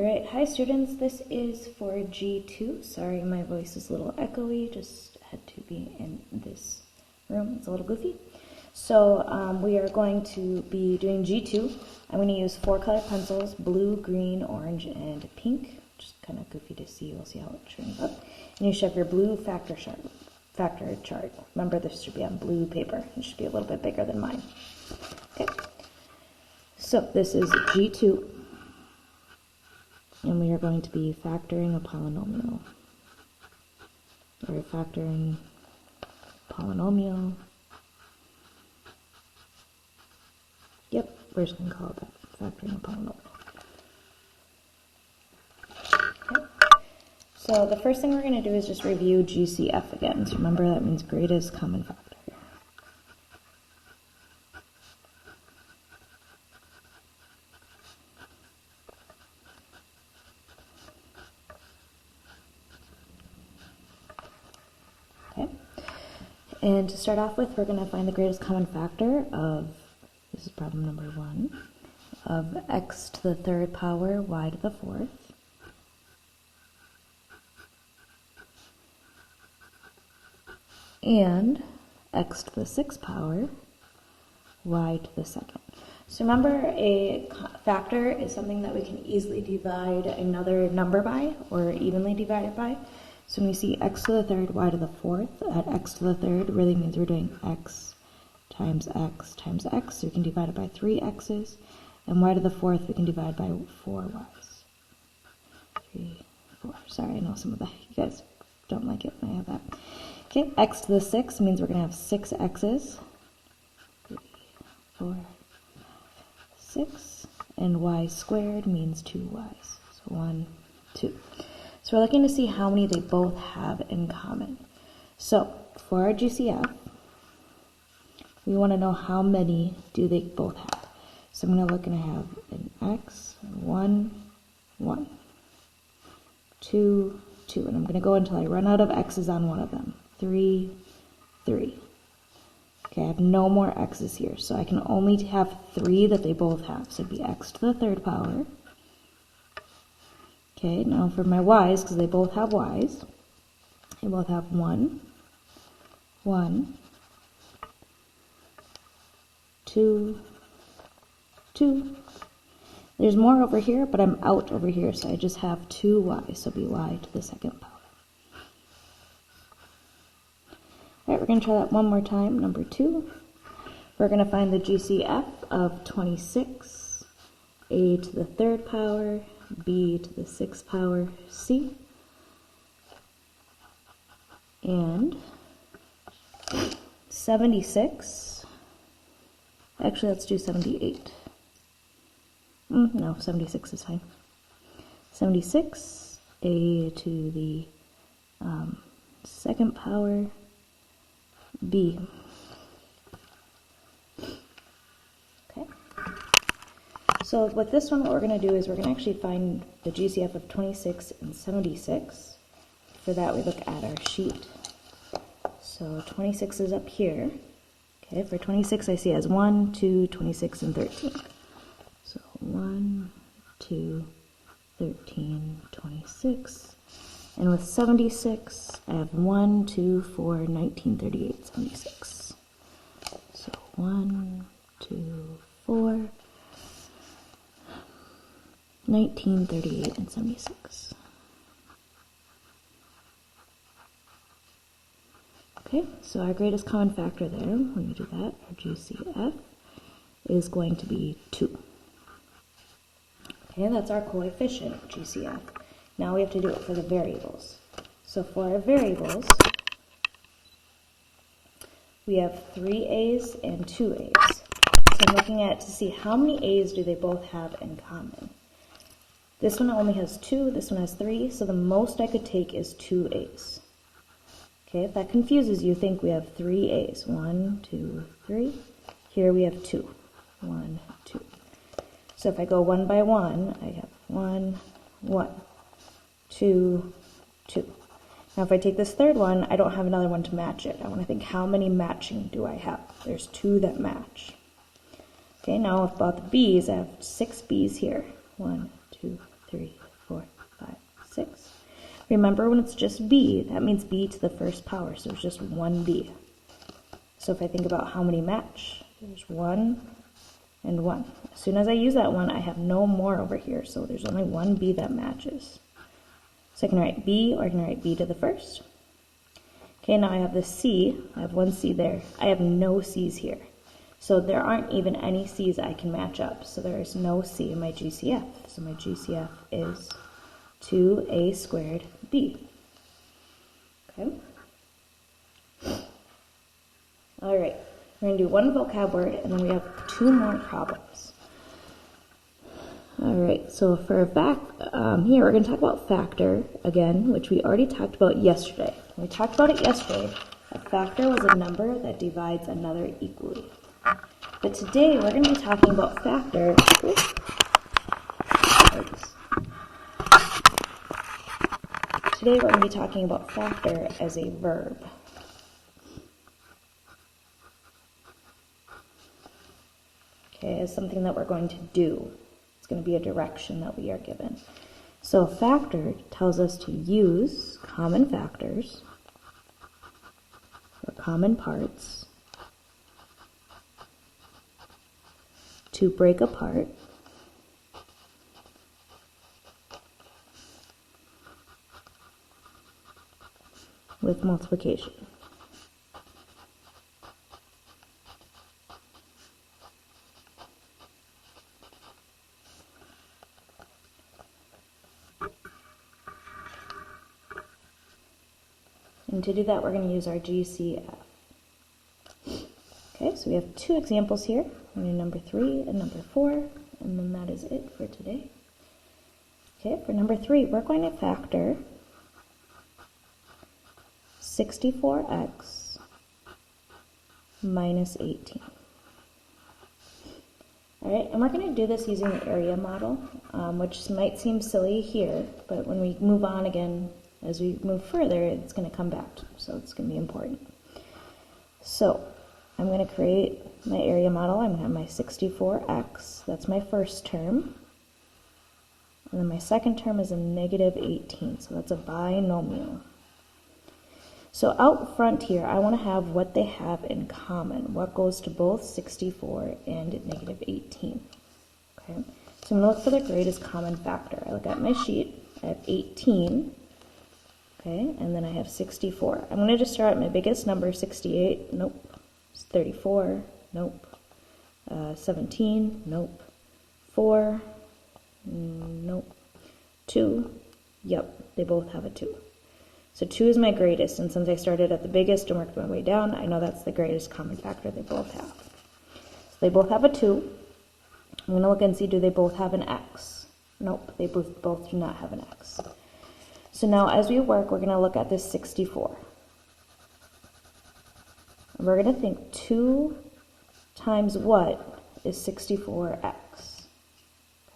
Alright, hi students, this is for G2. Sorry, my voice is a little echoey, just had to be in this room, it's a little goofy. So we are going to be doing G2. I'm going to use 4 colored pencils, blue, green, orange, and pink. Just kind of goofy to see, we'll see how it turns up. And you should have your blue factor chart. Remember, this should be on blue paper. It should be a little bit bigger than mine. Okay, so this is G2. And we are going to be factoring a polynomial. Or factoring polynomial. Yep, we're just going to call it that. Factoring a polynomial. Okay. So the first thing we're going to do is just review GCF again. So remember, that means greatest common factor. And to start off with, we're going to find the greatest common factor of, this is problem number 1, of x to the 3rd power y to the 4th. And x to the 6th power y to the 2nd. So remember, a factor is something that we can easily divide another number by, or evenly divide it by. So when we see x to the 3rd, y to the 4th, at x to the 3rd really means we're doing x times x times x, so we can divide it by 3 x's, and y to the 4th we can divide by 4 y's. 3, 4, sorry, I know some of that, you guys don't like it when I have that. Okay, x to the 6th means we're going to have 6 x's, 3, 4, 6, and y squared means 2 y's, so 1, 2. So we're looking to see how many they both have in common. So for our GCF, we want to know how many do they both have. So I'm going to look and I have an x, 1, 1, 2, 2. And I'm going to go until I run out of x's on one of them. 3, 3. Okay, I have no more x's here. So I can only have 3 that they both have. So it'd be x to the 3rd power. Okay, now for my y's, because they both have y's, they both have 1, 1, 2, 2. There's more over here, but I'm out over here, so I just have 2 y's, so it'll be y to the 2nd power. Alright, we're going to try that one more time. Number 2, we're going to find the GCF of 26, a to the 3rd power, b to the 6th power, c, and 76, actually let's do 78, no, 76 is fine, 76, a to the 2nd power, b. So with this one, what we're going to do is we're going to actually find the GCF of 26 and 76. For that, we look at our sheet. So 26 is up here. Okay, for 26, I see it as 1, 2, 26, and 13. So 1, 2, 13, 26. And with 76, I have 1, 2, 4, 19, 38, 76. So 1, 2, 4, 19, 38, and 76. Okay, so our greatest common factor there, when we do that, our GCF, is going to be 2. Okay, that's our coefficient, GCF. Now we have to do it for the variables. So for our variables, we have 3 A's and 2 A's. So I'm looking at to see how many A's do they both have in common. This one only has 2, this one has 3, so the most I could take is 2 A's. Okay, if that confuses you, think we have 3 A's. 1, 2, 3. Here we have 2. 1, 2. So if I go one by one, I have 1, 1, 2, 2. Now if I take this third one, I don't have another one to match it. I want to think, how many matching do I have? There's 2 that match. Okay, now about the B's, I have 6 B's here. 1, 2, 3, Remember when it's just b, that means b to the first power, so it's just one b. So if I think about how many match, there's 1 and 1. As soon as I use that one, I have no more over here, so there's only one b that matches. So I can write b, or I can write b to the first. Okay, now I have the c, I have one c there. I have no c's here. So there aren't even any c's I can match up, so there is no c in my GCF. So my GCF is 2a squared b. Okay? Alright, we're going to do one vocab word, and then we have 2 more problems. Alright, so for here we're going to talk about factor again, which we already talked about yesterday. When we talked about it yesterday, a factor was a number that divides another equally. But today we're going to be talking about factor. Today we're going to be talking about factor as a verb. Okay, as something that we're going to do. It's going to be a direction that we are given. So factor tells us to use common factors or common parts to break apart with multiplication. And to do that, we're going to use our GCF. Okay, so we have 2 examples here. We're going to do number 3 and number 4, and then that is it for today. Okay, for number 3, we're going to factor 64x minus 18. Alright, and we're going to do this using the area model, which might seem silly here, but when we move on again, as we move further, it's going to come back to, so it's going to be important. So, I'm going to create my area model. I'm going to have my 64x, that's my first term. And then my second term is a negative 18, so that's a binomial. So out front here, I want to have what they have in common, what goes to both 64 and negative 18. Okay, so I'm going to look for the greatest common factor. I look at my sheet, I have 18, okay, and then I have 64. I'm going to just start at my biggest number, 68, nope. 34, nope. 17, nope. 4, nope. 2, yep, they both have a 2. So 2 is my greatest, and since I started at the biggest and worked my way down, I know that's the greatest common factor they both have. So they both have a 2. I'm going to look and see, do they both have an x? Nope, they both do not have an x. So now as we work, we're going to look at this 64. We're going to think 2 times what is 64x?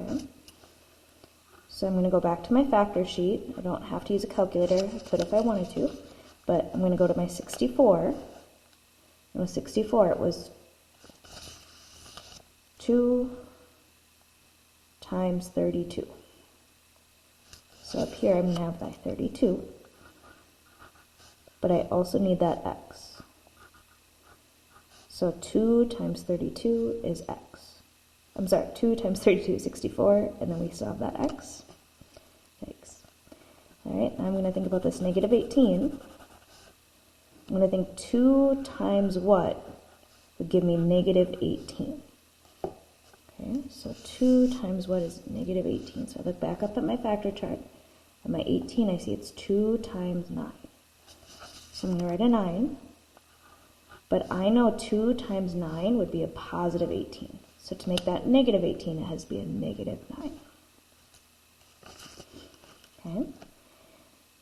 Okay. So I'm going to go back to my factor sheet. I don't have to use a calculator. I could if I wanted to. But I'm going to go to my 64. And with 64, it was 2 times 32. So up here, I'm going to have that 32. But I also need that x. So 2 times 32 is x. I'm sorry, 2 times 32 is 64, and then we still have that x. Thanks. Alright, now I'm going to think about this negative 18. I'm going to think 2 times what would give me negative 18. Okay, so 2 times what is negative 18? So I look back up at my factor chart. At my 18, I see it's 2 times 9. So I'm going to write a 9. But I know 2 times 9 would be a positive 18. So to make that negative 18, it has to be a negative 9. Okay.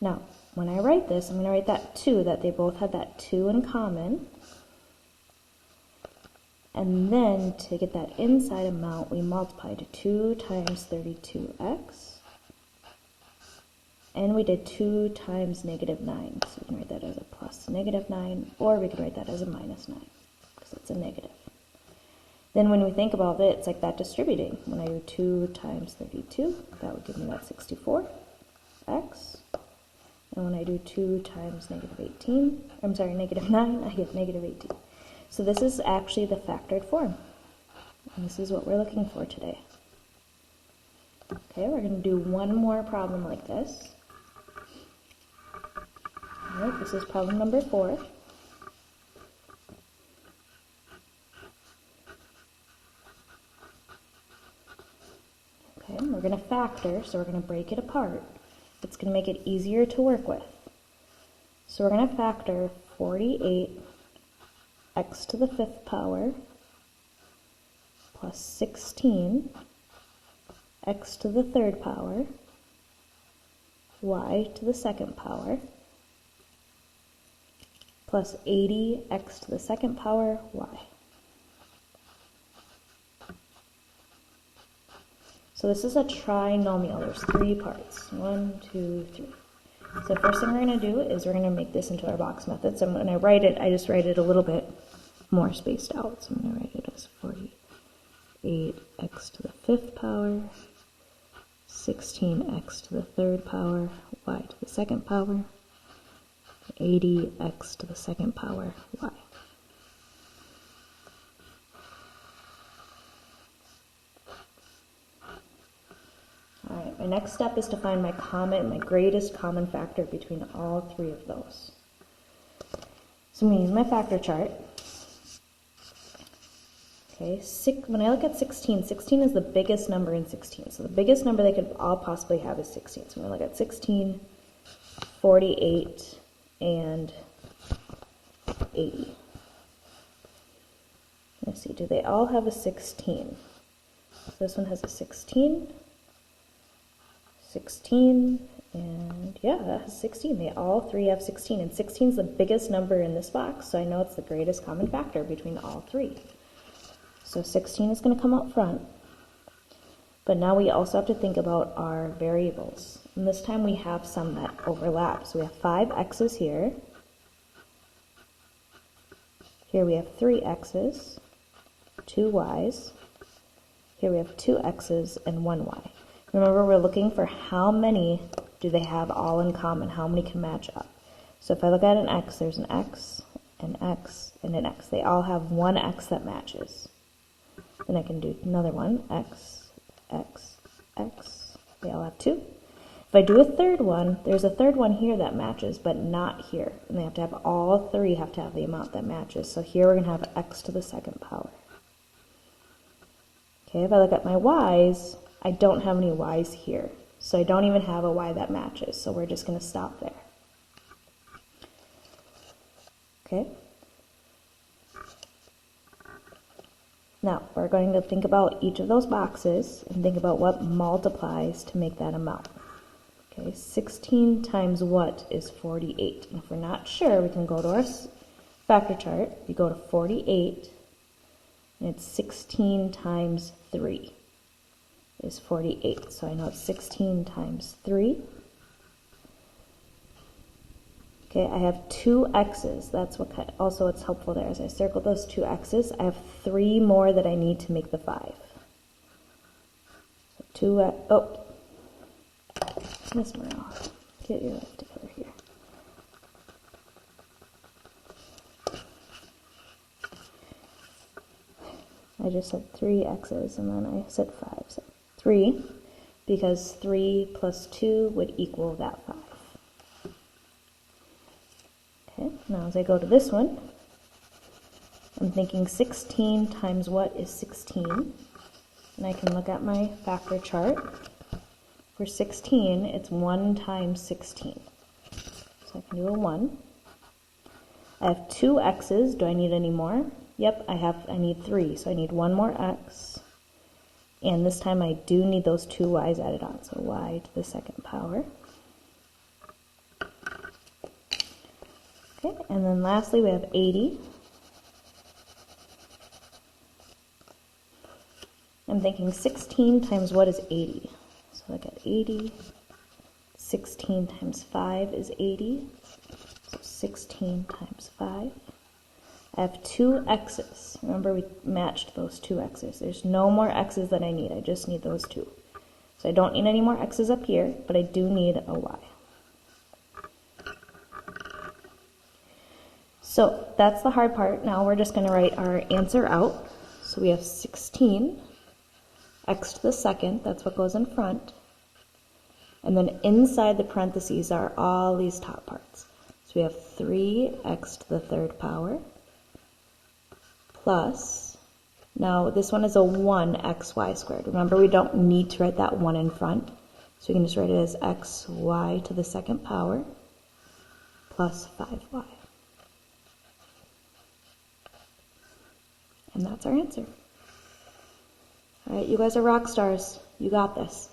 Now, when I write this, I'm going to write that 2, that they both have that 2 in common. And then, to get that inside amount, we multiply to 2 times 32x. And we did 2 times negative 9. So we can write that as a plus negative 9, or we could write that as a minus 9, because it's a negative. Then when we think about it, it's like that distributing. When I do 2 times 32, that would give me that 64x. And when I do 2 times negative 18, I'm sorry, negative 9, I get negative 18. So this is actually the factored form. And this is what we're looking for today. Okay, we're going to do one more problem like this. All right, this is problem number 4. Okay, we're going to factor, so we're going to break it apart. It's going to make it easier to work with. So we're going to factor 48 x to the 5th power plus 16 x to the 3rd power y to the 2nd power plus 80 x to the 2nd power y. So this is a trinomial. There's 3 parts. 1, 2, 3. So the first thing we're going to do is we're going to make this into our box method. So when I write it, I just write it a little bit more spaced out. So I'm going to write it as 48x to the 5th power, 16x to the 3rd power, y to the 2nd power, 80x to the 2nd power, y. Alright, my next step is to find my greatest common factor between all 3 of those. So I'm going to use my factor chart. Okay, when I look at 16, 16 is the biggest number in 16. So the biggest number they could all possibly have is 16. So I'm going to look at 16, 48, and 80. Let's see, do they all have a 16? So this one has a 16. 16, and yeah, that has 16. They all 3 have 16, and 16 is the biggest number in this box, so I know it's the greatest common factor between all 3. So 16 is going to come out front, but now we also have to think about our variables. And this time we have some that overlap. So we have 5 x's here. Here we have 3 x's, 2 y's. Here we have 2 x's and 1 y. Remember, we're looking for how many do they have all in common, how many can match up. So if I look at an x, there's an x, an x, and an x. They all have one x that matches. Then I can do another one, x, x, x. They all have 2. If I do a third one, there's a third one here that matches, but not here. And they have to have, all 3 have to have the amount that matches. So here we're going to have x to the 2nd power. Okay, if I look at my y's, I don't have any y's here, so I don't even have a y that matches, so we're just going to stop there. Okay? Now, we're going to think about each of those boxes and think about what multiplies to make that amount. Okay, 16 times what is 48? And if we're not sure, we can go to our factor chart. We go to 48, and it's 16 times 3. Is 48. So I know it's 16 times 3. Okay, I have 2 x's. That's what also what's helpful there. As I circle those 2 x's, I have 3 more that I need to make the 5. So Miss Morale, get your life together here. I just said 3 x's and then I said 5. So 3, because 3 plus 2 would equal that 5. Okay, now as I go to this one, I'm thinking 16 times what is 16? And I can look at my factor chart. For 16, it's 1 times 16. So I can do a 1. I have 2 x's. Do I need any more? Yep, I need 3, so I need 1 more x. And this time I do need those 2 y's added on, so y to the 2nd power. Okay, and then lastly we have 80. I'm thinking 16 times what is 80? So look at 80. 16 times 5 is 80. So 16 times 5. I have 2 x's. Remember, we matched those 2 x's. There's no more x's that I need. I just need those 2. So I don't need any more x's up here, but I do need a y. So that's the hard part. Now we're just going to write our answer out. So we have 16 x to the second, that's what goes in front. And then inside the parentheses are all these top parts. So we have 3x to the third power plus, now this one is a 1xy squared. Remember, we don't need to write that 1 in front. So we can just write it as xy to the second power plus 5y. And that's our answer. All right, you guys are rock stars. You got this.